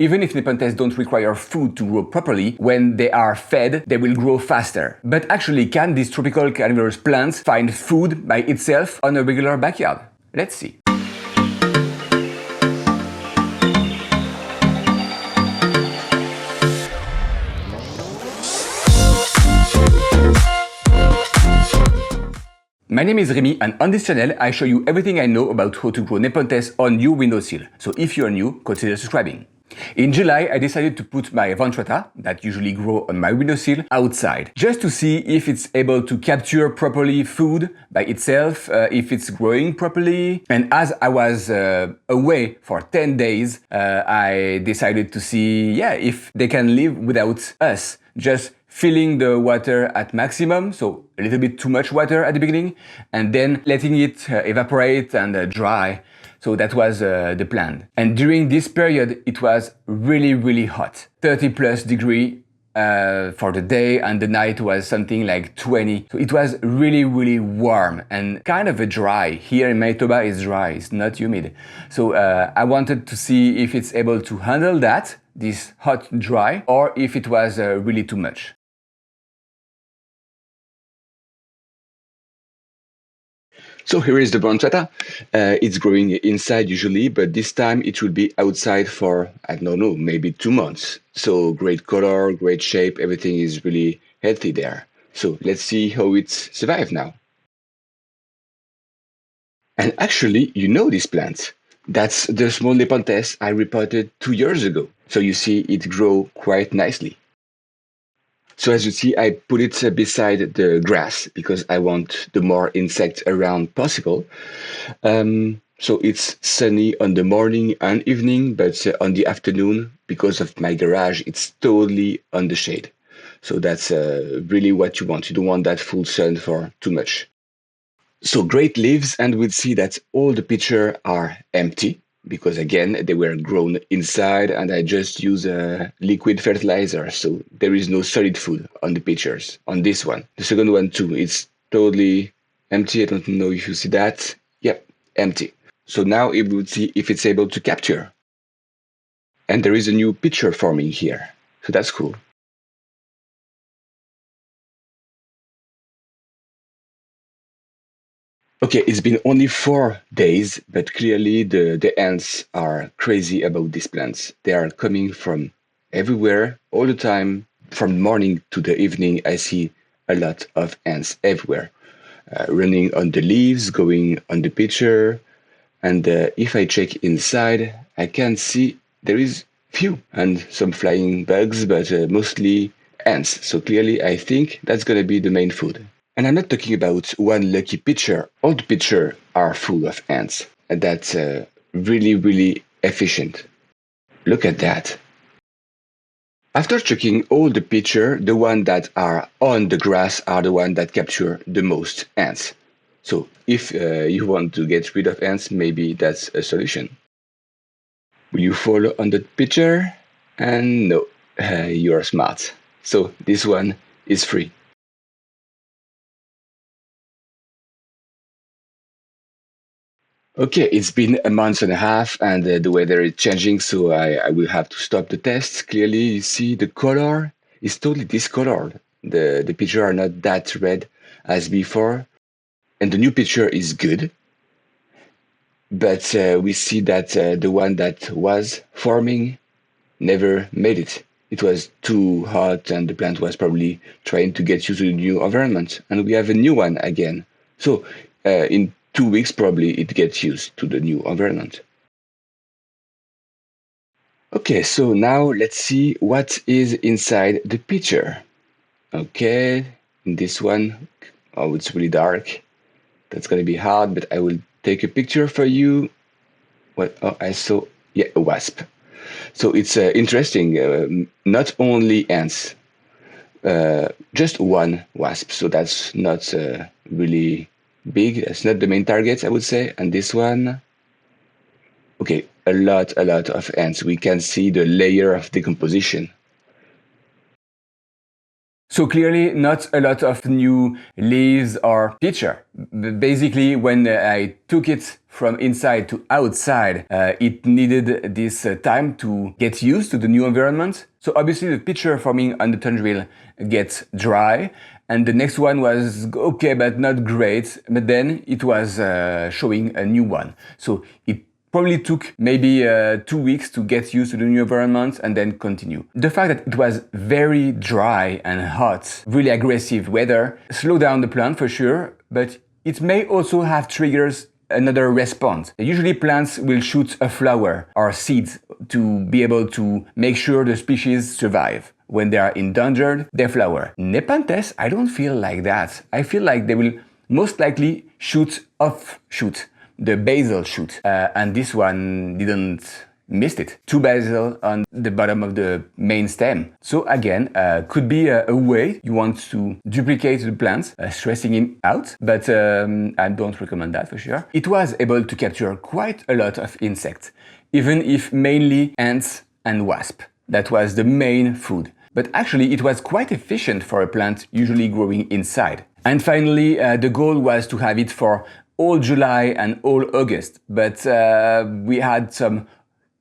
Even if Nepenthes don't require food to grow properly, when they are fed, they will grow faster. But actually, can these tropical carnivorous plants find food by itself on a regular backyard? Let's see. My name is Remy, and on this channel I show you everything I know about how to grow Nepenthes on your windowsill. So if you're new, consider subscribing. In July, I decided to put my Ventrata, that usually grow on my windowsill, outside, just to see if it's able to capture properly food by itself, if it's growing properly. And as I was away for 10 days, I decided to see, if they can live without us, just filling the water at maximum, so a little bit too much water at the beginning, and then letting it evaporate and dry. So that was the plan. And during this period, it was really hot. 30 plus degree for the day, and the night was something like 20. So it was really warm and kind of a dry. Here in Manitoba it's dry, it's not humid. So I wanted to see if it's able to handle that, this hot dry, or if it was really too much. So here is the Ventrata. It's growing inside usually, but this time it will be outside for, I don't know, maybe 2 months. So great color, great shape, everything is really healthy there. So let's see how it's survived now. And actually, you know this plant. That's the small Nepenthes I reported 2 years ago. So you see it grow quite nicely. So as you see, I put it beside the grass because I want the more insects around possible. So it's sunny on the morning and evening, but on the afternoon, because of my garage, it's totally on the shade. So that's really what you want. You don't want that full sun for too much. So great leaves, and we'll see that all the pictures are empty, because again, they were grown inside and I just use a liquid fertilizer. So there is no solid food on the pictures, on this one. The second one too, it's totally empty. I don't know if you see that. Yep, empty. So now we would see if it's able to capture. And there is a new picture forming here. So that's cool. Okay, it's been only 4 days, but clearly the ants are crazy about these plants. They are coming from everywhere, all the time. From morning to the evening, I see a lot of ants everywhere, running on the leaves, going on the picture. And if I check inside, I can see there is few and some flying bugs, but mostly ants. So clearly, I think that's going to be the main food. And I'm not talking about one lucky pitcher. All the pitchers are full of ants. And that's really efficient. Look at that. After checking all the pitchers, the ones that are on the grass are the ones that capture the most ants. So if you want to get rid of ants, maybe that's a solution. Will you follow on the pitcher? And no, you're smart. So this one is free. Okay, it's been a month and a half and the weather is changing, so I will have to stop the test. Clearly, you see the color is totally discolored. The picture are not that red as before. And the new picture is good. But we see that the one that was forming never made it. It was too hot and the plant was probably trying to get used to the new environment. And we have a new one again. So in 2 weeks, probably it gets used to the new environment. Okay, so now let's see what is inside the picture. Okay, in this one, oh, it's really dark. That's gonna be hard, but I will take a picture for you. What? Oh, I saw, yeah, a wasp. So it's interesting. Not only ants, just one wasp. So that's not really big. That's not the main target, I would say. And this one, okay, a lot of ants. We can see the layer of decomposition. So clearly not a lot of new leaves or picture. Basically, when I took it from inside to outside, it needed this time to get used to the new environment. So obviously the picture forming on the tundril gets dry, and the next one was okay but not great, but then it was showing a new one. So it probably took maybe 2 weeks to get used to the new environment and then continue. The fact that it was very dry and hot, really aggressive weather, slowed down the plant for sure, but it may also have triggers another response. Usually plants will shoot a flower or seeds to be able to make sure the species survive. When they are endangered, they flower. Nepenthes, I don't feel like that. I feel like they will most likely shoot offshoot, the basal shoot, and this one didn't missed it. 2 basil on the bottom of the main stem. So again, could be a way you want to duplicate the plants, stressing it out, but I don't recommend that for sure. It was able to capture quite a lot of insects, even if mainly ants and wasps. That was the main food. But actually it was quite efficient for a plant usually growing inside. And finally, the goal was to have it for all July and all August, but we had some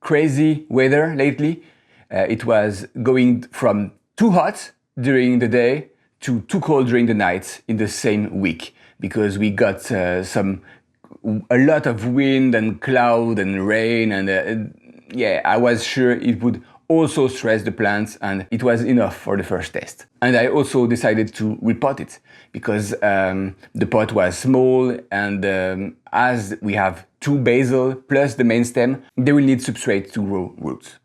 crazy weather lately. It was going from too hot during the day to too cold during the night in the same week, because we got a lot of wind and cloud and rain, and yeah, I was sure it would also stress the plants, and it was enough for the first test. And I also decided to repot it because the pot was small, and as we have 2 basil plus the main stem, they will need substrate to grow roots.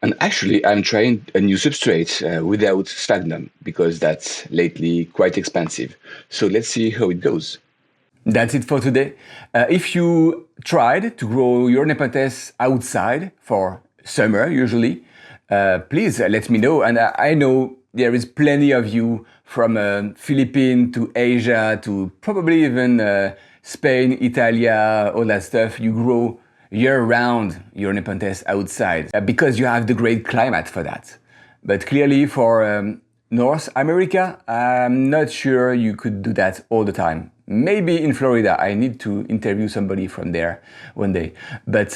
And actually, I'm trying a new substrate without sphagnum, because that's lately quite expensive. So let's see how it goes. That's it for today. If you tried to grow your Nepenthes outside for summer usually, please let me know. And I know there is plenty of you from Philippines to Asia to probably even Spain, Italia, all that stuff. You grow year-round your Nepenthes outside because you have the great climate for that. But clearly for North America, I'm not sure you could do that all the time. Maybe in Florida. I need to interview somebody from there one day. But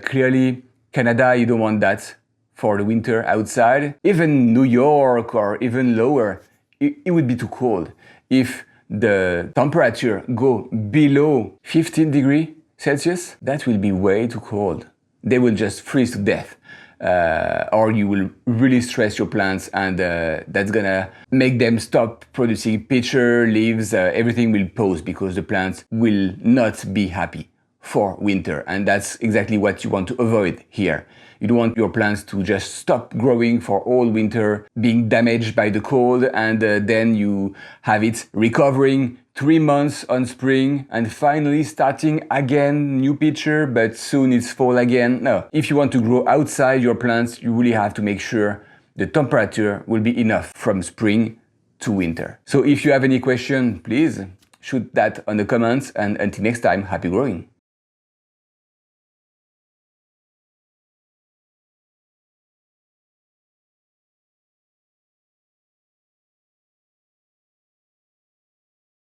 clearly Canada, you don't want that for the winter outside. Even New York or even lower, it would be too cold. If the temperature go below 15 degrees Celsius, that will be way too cold. They will just freeze to death. Or you will really stress your plants, and that's gonna make them stop producing pitcher, leaves, everything will pause because the plants will not be happy for winter. And that's exactly what you want to avoid here. You don't want your plants to just stop growing for all winter, being damaged by the cold, and then you have it recovering 3 months on spring and finally starting again, new pitcher, but soon it's fall again. No, if you want to grow outside your plants, you really have to make sure the temperature will be enough from spring to winter. So if you have any question, please shoot that on the comments, and until next time, happy growing.